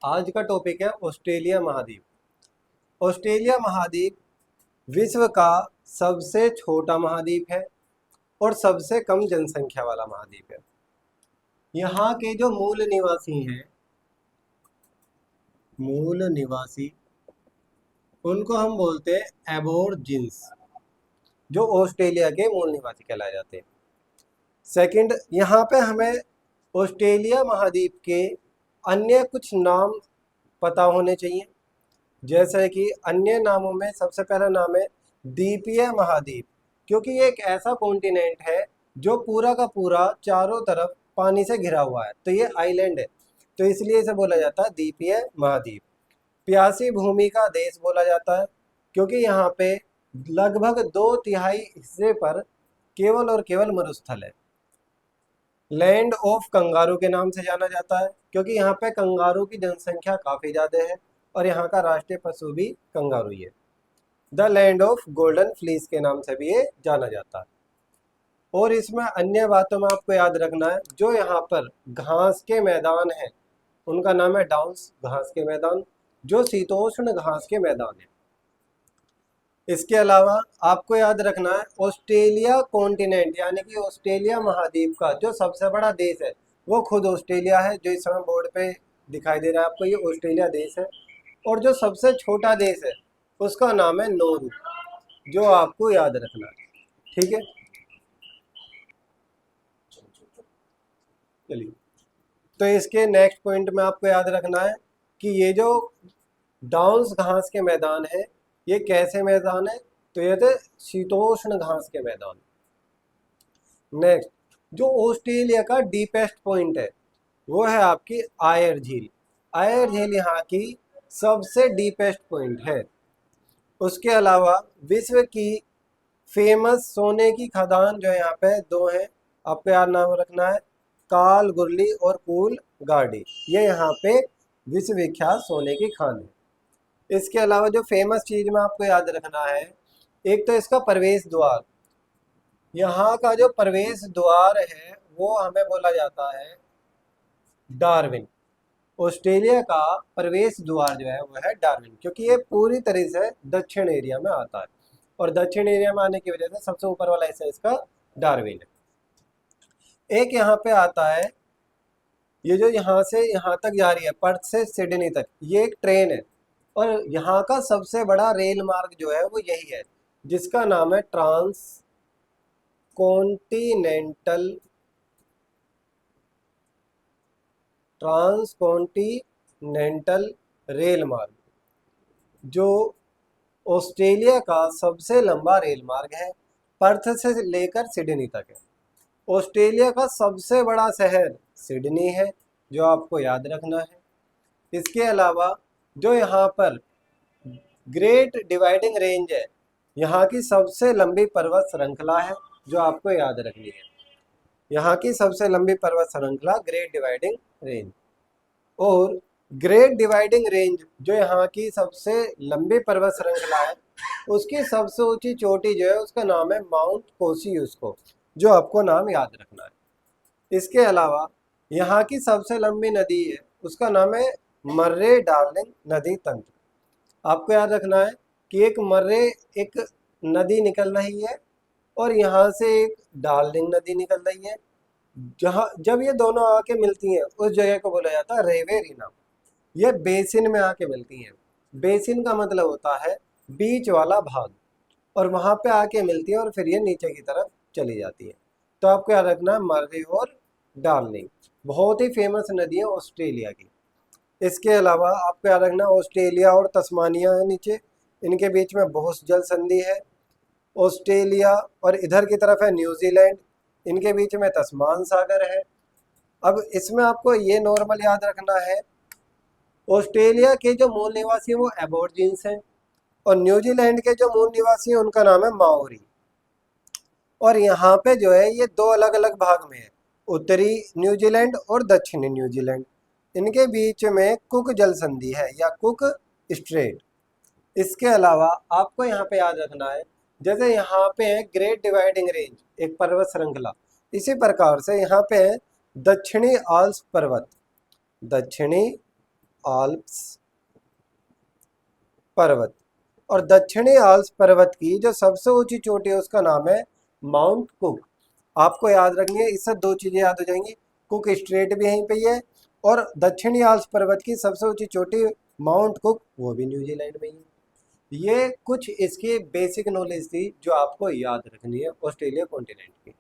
आज का टॉपिक है ऑस्ट्रेलिया महाद्वीप। ऑस्ट्रेलिया महाद्वीप विश्व का सबसे छोटा महाद्वीप है और सबसे कम जनसंख्या वाला महाद्वीप है। यहाँ के जो मूल निवासी उनको हम बोलते हैं एबोर्जिन्स, जो ऑस्ट्रेलिया के मूल निवासी कहलाए जाते हैं। सेकंड, यहाँ पे हमें ऑस्ट्रेलिया महाद्वीप के अन्य कुछ नाम पता होने चाहिए। जैसे कि अन्य नामों में सबसे पहला नाम है द्वीपीय महाद्वीप, क्योंकि ये एक ऐसा कॉन्टिनेंट है जो पूरा का पूरा चारों तरफ पानी से घिरा हुआ है, तो ये आइलैंड है, तो इसलिए इसे बोला जाता है द्वीपीय महाद्वीप। प्यासी भूमि का देश बोला जाता है, क्योंकि यहाँ पे लगभग 2/3 हिस्से पर केवल और केवल मरुस्थल है। लैंड ऑफ कंगारू के नाम से जाना जाता है, क्योंकि यहाँ पे कंगारू की जनसंख्या काफ़ी ज़्यादा है और यहाँ का राष्ट्रीय पशु भी कंगारू ही है। The land of golden fleece के नाम से भी ये जाना जाता है। और इसमें अन्य बातों में आपको याद रखना है, जो यहाँ पर घास के मैदान हैं उनका नाम है डाउन्स घास के मैदान, जो शीतोष्ण घास के मैदान है। इसके अलावा आपको याद रखना है, ऑस्ट्रेलिया कॉन्टिनेंट यानी कि ऑस्ट्रेलिया महाद्वीप का जो सबसे बड़ा देश है वो खुद ऑस्ट्रेलिया है, जो इस समय बोर्ड पे दिखाई दे रहा है आपको, ये ऑस्ट्रेलिया देश है। और जो सबसे छोटा देश है उसका नाम है नोरू, जो आपको याद रखना है। ठीक है, चलिए, तो इसके नेक्स्ट पॉइंट में आपको याद रखना है कि ये जो डाउन्स घास के मैदान है ये कैसे मैदान है, तो ये थे शीतोष्ण घास के मैदान। नेक्स्ट, जो ऑस्ट्रेलिया का डीपेस्ट पॉइंट है वो है आपकी आयर झील। आयर झील यहाँ की सबसे डीपेस्ट पॉइंट है। उसके अलावा विश्व की फेमस सोने की खदान जो यहाँ पे दो हैं, आपको याद नाम रखना है, काल गुरली और कूल गार्डी, ये यहाँ पे विश्व विख्यात सोने की खान है। इसके अलावा जो फेमस चीज़ में आपको याद रखना है, एक तो इसका प्रवेश द्वार, यहाँ का जो प्रवेश द्वार है वो हमें बोला जाता है डार्विन। ऑस्ट्रेलिया का प्रवेश द्वार जो है वो है डार्विन, क्योंकि ये पूरी तरह से दक्षिण एरिया में आता है और दक्षिण एरिया में आने की वजह से सबसे ऊपर वाला हिस्सा इसका डार्विन है। एक यहाँ पे आता है, ये जो यहाँ से यहाँ तक जा रही है पर्थ से सिडनी तक, ये एक ट्रेन है और यहाँ का सबसे बड़ा रेल मार्ग जो है वो यही है, जिसका नाम है ट्रांसकॉन्टिनेंटल रेल मार्ग, जो ऑस्ट्रेलिया का सबसे लंबा रेल मार्ग है, पर्थ से लेकर सिडनी तक है। ऑस्ट्रेलिया का सबसे बड़ा शहर सिडनी है, जो आपको याद रखना है। इसके अलावा जो यहाँ पर ग्रेट डिवाइडिंग रेंज है, यहाँ की सबसे लंबी पर्वत श्रृंखला है, जो आपको याद रखनी है। यहाँ की सबसे लंबी पर्वत श्रृंखला ग्रेट डिवाइडिंग रेंज। और ग्रेट डिवाइडिंग रेंज जो यहाँ की सबसे लंबी पर्वत श्रृंखला है, उसकी सबसे ऊंची चोटी जो है उसका नाम है माउंट कोसियुस्को, जो आपको नाम याद रखना है। इसके अलावा यहाँ की सबसे लंबी नदी है, उसका नाम है मर्रे डार्लिंग नदी तंत्र। आपको याद रखना है कि एक नदी निकल रही है और यहाँ से एक डार्लिंग नदी निकल रही है, जहाँ जब ये दोनों आके मिलती हैं उस जगह को बोला जाता है रेवेरिना। ये बेसिन में आके मिलती हैं। बेसिन का मतलब होता है बीच वाला भाग, और वहाँ पे आके मिलती है और फिर ये नीचे की तरफ चली जाती है। तो आपको याद रखना है मर्रे और डार्लिंग, बहुत ही फेमस नदी है ऑस्ट्रेलिया की। इसके अलावा आपको याद रखना ऑस्ट्रेलिया और तस्मानिया है नीचे, इनके बीच में बहुत जल संधि है। ऑस्ट्रेलिया और इधर की तरफ है न्यूजीलैंड, इनके बीच में तस्मान सागर है। अब इसमें आपको ये नॉर्मल याद रखना है, ऑस्ट्रेलिया के जो मूल निवासी हैं वो एबोर्जिन्स हैं और न्यूजीलैंड के जो मूल निवासी हैं उनका नाम है माओरी। और यहाँ पे जो है ये दो अलग अलग भाग में है, उत्तरी न्यूजीलैंड और दक्षिणी न्यूजीलैंड। इनके बीच में कुक जल संधि है या कुक स्ट्रेट। इसके अलावा आपको यहाँ पे याद रखना है, जैसे यहाँ पे है ग्रेट डिवाइडिंग रेंज एक पर्वत श्रृंखला, इसी प्रकार से यहाँ पे है दक्षिणी आल्प्स पर्वत, दक्षिणी आल्प्स पर्वत। और दक्षिणी आल्प्स पर्वत की जो सबसे ऊंची चोटी है उसका नाम है माउंट कुक। आपको याद रखनी है, इससे दो चीजें याद हो जाएंगी, कुक स्ट्रेट भी यहीं पे ही है और दक्षिणी आल्प्स पर्वत की सबसे ऊंची चोटी माउंट कुक वो भी न्यूजीलैंड में ही है। ये कुछ इसकी बेसिक नॉलेज थी जो आपको याद रखनी है ऑस्ट्रेलिया कॉन्टिनेंट की।